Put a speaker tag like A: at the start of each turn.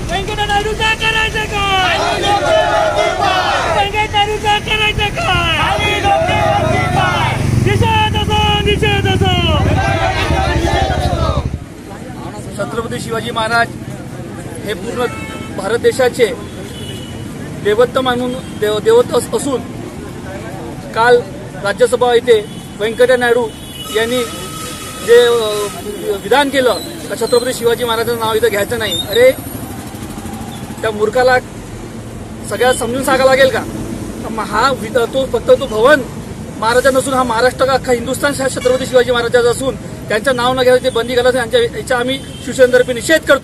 A: व्यंकय्या नायडूचा करायचं काय? व्यंकय्या नायडूचा करायचं काय? निषेध असो.
B: छत्रपती शिवाजी महाराज हे पूर्ण भारत देशाचे देवत्व मानून देवत्व असून काल राज्यसभा येथे व्यंकय्या नायडू यांनी जे विधान केलं तर छत्रपती शिवाजी महाराजांचं नाव इथं घ्यायचं नाही. अरे त्या मूर्खाला सगळ्यात समजून सांगायला लागेल का? हा तो फक्त तो भवन महाराजा नसून हा महाराष्ट्र का अख्खा हिंदुस्थान छत्रपती शिवाजी महाराजांचा असून त्यांचं नाव न घ्यायचं बंदी घालायचं याचा आम्ही शिवसेनेतर्फे निषेध करतो.